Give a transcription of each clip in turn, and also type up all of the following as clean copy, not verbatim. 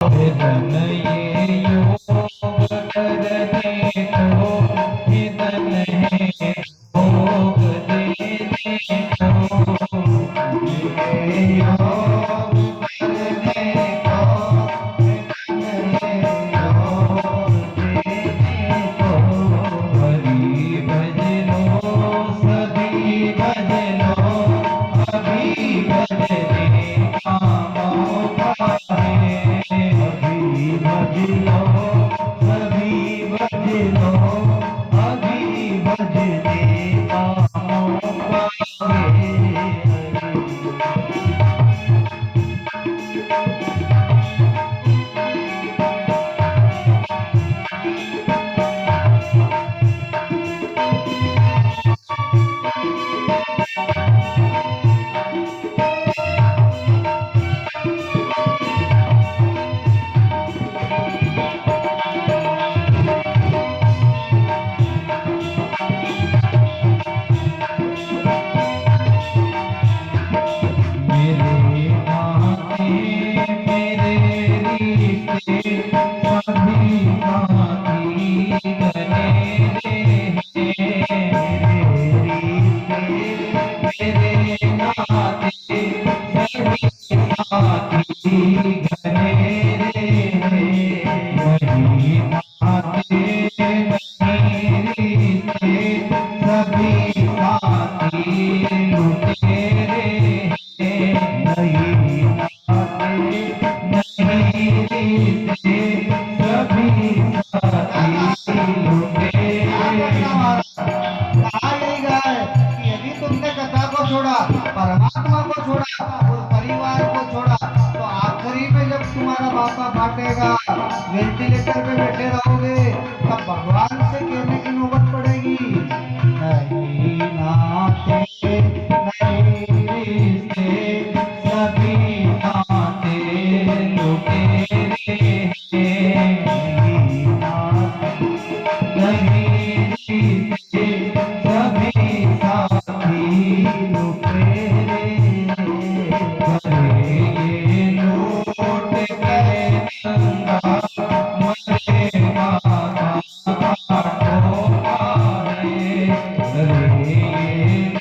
धन ये योग करने को, धन है भोग देने को, ये योग करने को, धन है योग देने को। हरि भज लो सभी भज लो, अभी भजने का मौका है। अभी भज लो सभी भज लो, अभी भजने का मौका है। मेरे नाते मेरे रिश्ते सभी साथी गनेरे हैं। मेरे रिश्ते मेरे नाते सभी साथी गनेरे हैं। वही नाते नहीं रिश्ते सभी साथी लुटेरे हैं। नहीं नाते नहीं रिश्ते सभी साथी लुटेरे हैं। कहा यही गया है कि यदि तुमने कथा को छोड़ा, परमात्मा को छोड़ा और परिवार को छोड़ा, तो आखिरी में जब तुम्हारा बापा फाटेगा, वेंटिलेटर पे बैठे रहोगे, तब भगवान से कहने की नौबत पड़ेगी। नहीं नाते नहीं रिश्ते सभी नाते लुटेरे हैं। नहीं नाते नहीं रिश्ते सभी साथी लुटेरे हैं। भले ये लूट के गंगा, मरे माता ठोका है। भले ये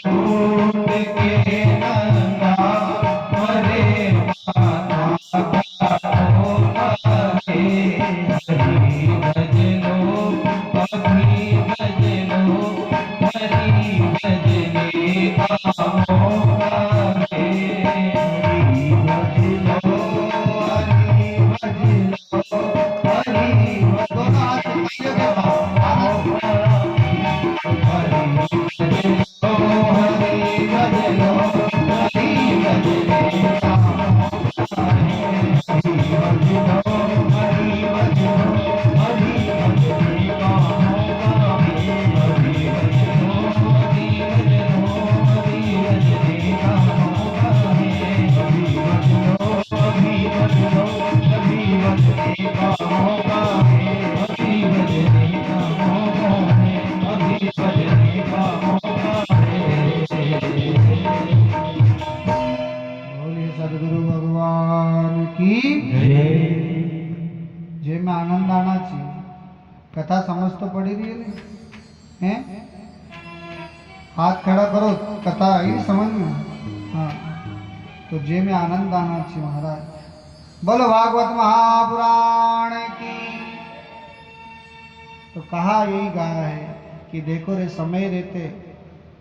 लूट के गंगा, मरे माता ठोका है। हरि भज लो अभी भज लो, हरि भजने का मौका है। हरि भज लो हरि भज लो, हरि दोनों हाथ भजने उठाइए का मौका है। हरि भज लो हरि भज लो, हरि भजने का मौका है। हरि भज लो हरि भज लो, हरि भजने का मौका है। हरि भज लो हरि भज लो, हरि भजने का मौका है। हरि भज लो हरि भज लो, हरि भजने का मौका है। हरि भजने का मौका है, हरि भजने का मौका है। बोलिए सदगुरु भगवान की जय। जे में आनंद आना चाहिए। कथा समझ तो पड़ी रही है नहीं हैं? हाथ खड़ा करो, कथा आई समझ में। हाँ, तो जे में आनंद आना चाहिए महाराज। बोलो भागवत महापुराण की। तो कहा यही गाया है कि देखो रे समय रहते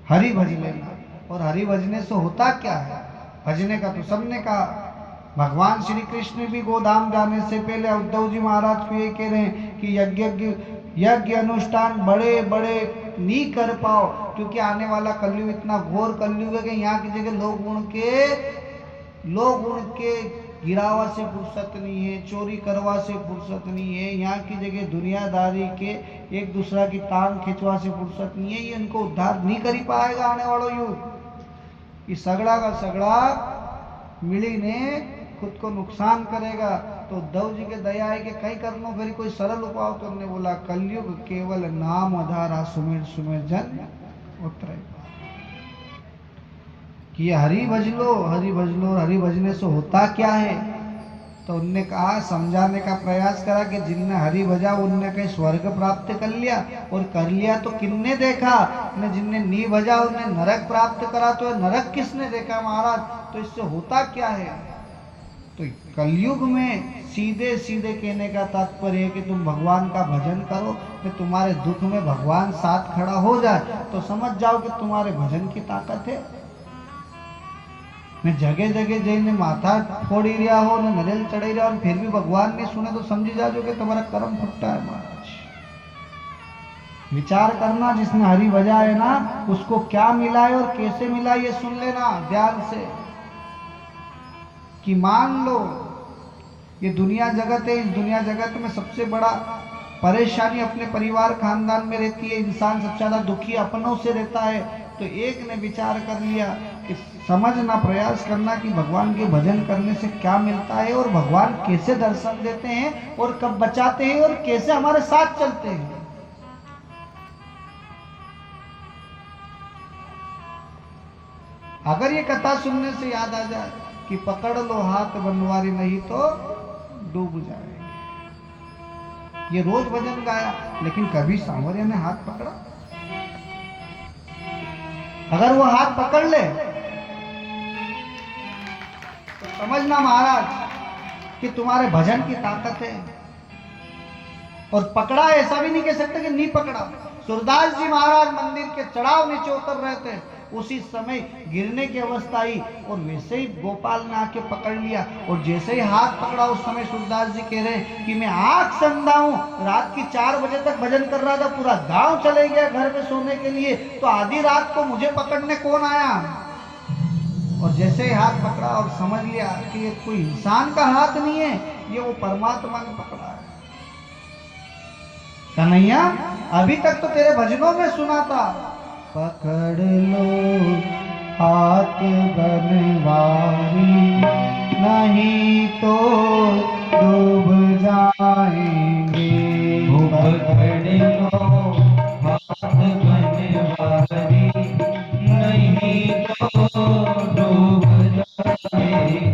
हरि भज लेना। और हरि भजने से होता क्या है? भजने का तो सबने कहा। भगवान श्री कृष्ण भी गोधाम जाने से पहले उद्धव जी महाराज को ये कह रहे हैं कि यज्ञ यज्ञ अनुष्ठान बड़े बड़े नहीं कर पाओ, क्योंकि आने वाला कलयुग इतना घोर कलयुग है कि यहाँ की जगह लोग उनके गिरावा से फुर्सत नहीं है, चोरी करवा से फुर्सत नहीं है, यहाँ की जगह दुनियादारी के एक दूसरा की टांग खिंचवा से फुर्सत नहीं है। ये इनको उद्धार नहीं कर ही पाएगा आने वाला युग। ये सगड़ा का सगड़ा मिली ने खुद को नुकसान करेगा। तो उद्धव जी के दया है कि कहीं करनो फिर कोई सरल उपाय। तो उन्होंने बोला कलयुग केवल नाम आधारा सुमिर सुमिर जन उतरे। कि हरि भज लो हरि भज लो, हरि भजने से होता क्या है? तो उनने कहा, समझाने का प्रयास करा कि जिनने हरि भजा उनने कहीं स्वर्ग प्राप्त कर लिया, और कर लिया तो किसने देखा, ने जिनने नी भजा उनने नरक प्राप्त करा, तो नरक किसने देखा महाराज। तो इससे होता क्या है, तो कलयुग में सीधे सीधे कहने का तात्पर्य है कि तुम भगवान का भजन करो, कि तुम्हारे दुख में भगवान साथ खड़ा हो जाए, तो समझ जाओ कि तुम्हारे भजन की ताकत है। मैं जगह जगह जैने माथा फोड़ी रहा हो, ने नरेल चढ़ी रहा हो, फिर भी भगवान ने सुने, तो समझी जाओ कि तुम्हारा कर्म फुटता है महाराज। विचार करना, जिसने हरि भजा है ना, उसको क्या मिला है और कैसे मिला, ये सुन लेना ध्यान से। कि मान लो ये दुनिया जगत है, इस दुनिया जगत में सबसे बड़ा परेशानी अपने परिवार खानदान में रहती है, इंसान सबसे ज्यादा दुखी अपनों से रहता है। तो एक ने विचार कर लिया कि समझना, प्रयास करना कि भगवान के भजन करने से क्या मिलता है, और भगवान कैसे दर्शन देते हैं, और कब बचाते हैं, और कैसे हमारे साथ चलते हैं। अगर ये कथा सुनने से याद आ जाए कि पकड़ लो हाथ बनवारी, नहीं तो डूब जाएंगे। ये रोज भजन गाया, लेकिन कभी सांवरिया ने हाथ पकड़ा? अगर वो हाथ पकड़ ले तो समझना महाराज कि तुम्हारे भजन की ताकत है। और पकड़ा, ऐसा भी नहीं कह सकते कि नहीं पकड़ा। सूरदास जी महाराज मंदिर के चढ़ाव नीचे उतर रहे थे, उसी समय गिरने की अवस्था आई, और वैसे ही गोपाल ने आके पकड़ लिया, और जैसे ही हाथ पकड़ा उस समय सूरदास जी कह रहे कि मैं आंख संधा हूं, रात की 4 बजे तक भजन कर रहा था, पूरा गांव चले गया घर में सोने के लिए, तो आधी रात को मुझे पकड़ने कौन आया। और जैसे ही हाथ पकड़ा और समझ लिया कि ये कोई इंसान का हाथ नहीं है, ये वो परमात्मा ने पकड़ा है। कन्हैया, अभी तक तो तेरे भजनों में सुना था, पकड़ लो हाथ बनवारी, नहीं तो डूब जाएंगे। पकड़ लो हाथ बनवारी, नहीं तो डूब जाएंगे।